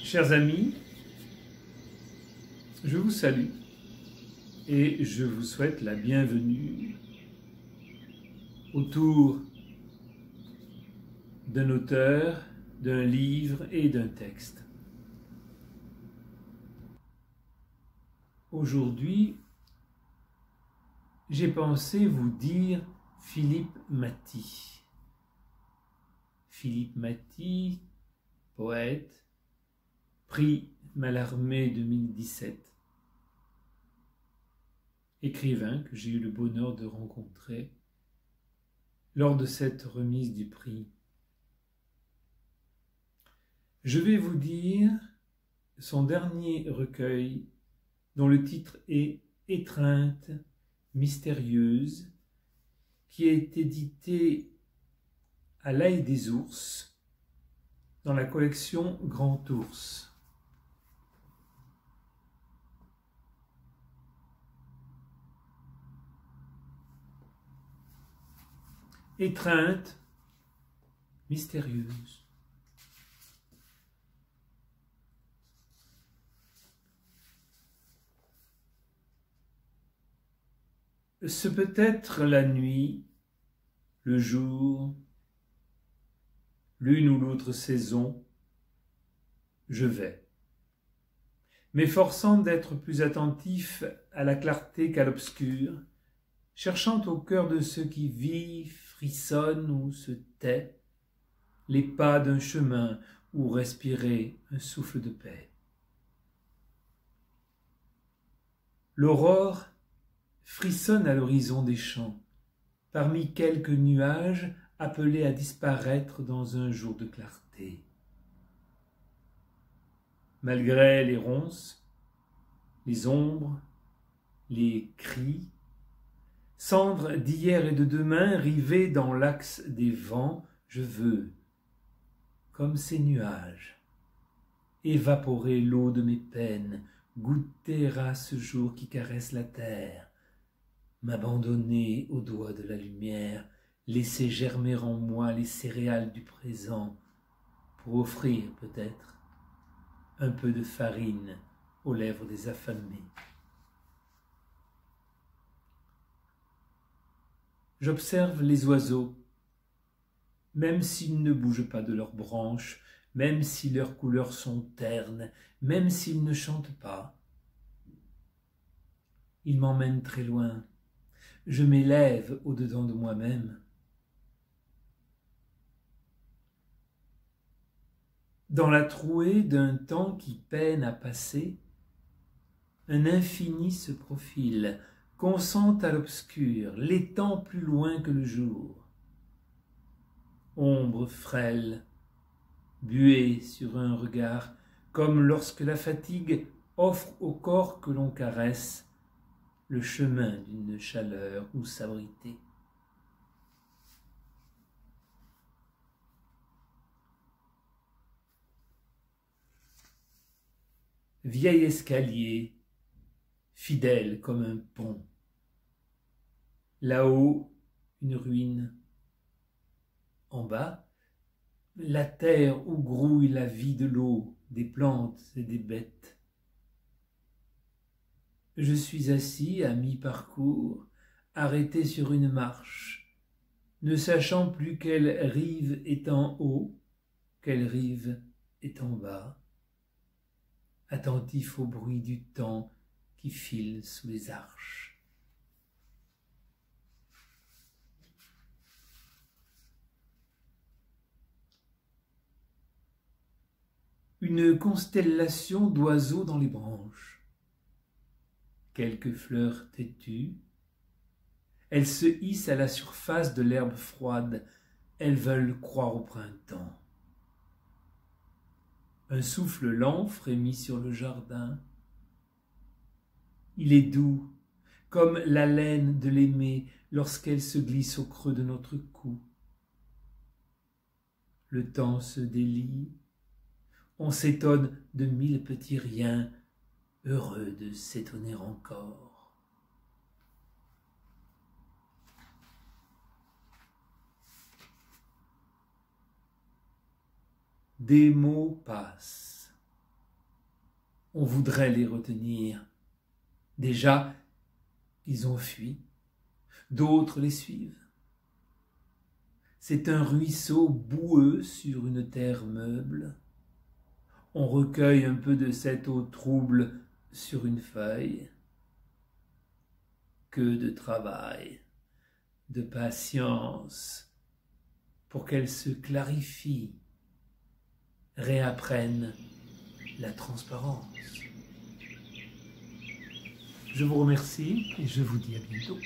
Chers amis, je vous salue et je vous souhaite la bienvenue autour d'un auteur, d'un livre et d'un texte. Aujourd'hui, j'ai pensé vous dire Philippe Mathis. Philippe Mathis, poète, prix Mallarmé 2017. Écrivain que j'ai eu le bonheur de rencontrer lors de cette remise du prix. Je vais vous dire son dernier recueil dont le titre est Étreinte mystérieuse, qui est édité à l'Ail des Ours dans la collection Grand Ours. Étreinte mystérieuse. Ce peut être la nuit, le jour, l'une ou l'autre saison, je vais, m'efforçant d'être plus attentif à la clarté qu'à l'obscur, cherchant au cœur de ce qui vit, frissonne ou se tait, les pas d'un chemin ou respirer un souffle de paix. L'aurore frissonne à l'horizon des champs, parmi quelques nuages appelés à disparaître dans un jour de clarté. Malgré les ronces, les ombres, les cris, cendres d'hier et de demain rivées dans l'axe des vents, je veux, comme ces nuages, évaporer l'eau de mes peines, goûter à ce jour qui caresse la terre, m'abandonner aux doigts de la lumière, laisser germer en moi les céréales du présent, pour offrir peut-être un peu de farine aux lèvres des affamés. J'observe les oiseaux, même s'ils ne bougent pas de leurs branches, même si leurs couleurs sont ternes, même s'ils ne chantent pas. Ils m'emmènent très loin. Je m'élève au-dedans de moi-même. Dans la trouée d'un temps qui peine à passer, un infini se profile, consent à l'obscur, l'étend plus loin que le jour. Ombre frêle, buée sur un regard, comme lorsque la fatigue offre au corps que l'on caresse le chemin d'une chaleur où s'abriter. Vieil escalier, fidèle comme un pont. Là-haut, une ruine. En bas, la terre où grouille la vie de l'eau, des plantes et des bêtes. Je suis assis à mi-parcours, arrêté sur une marche, ne sachant plus quelle rive est en haut, quelle rive est en bas, attentif au bruit du temps qui file sous les arches. Une constellation d'oiseaux dans les branches. Quelques fleurs têtues. Elles se hissent à la surface de l'herbe froide. Elles veulent croire au printemps. Un souffle lent frémit sur le jardin. Il est doux, comme l'haleine de l'aimée lorsqu'elle se glisse au creux de notre cou. Le temps se délie. On s'étonne de mille petits riens, heureux de s'étonner encore. Des mots passent. on voudrait les retenir. Déjà, ils ont fui, d'autres les suivent. C'est un ruisseau boueux sur une terre meuble. On recueille un peu de cette eau trouble sur une feuille. Que de travail, de patience, pour qu'elle se clarifie, réapprenne la transparence. Je vous remercie et je vous dis à bientôt.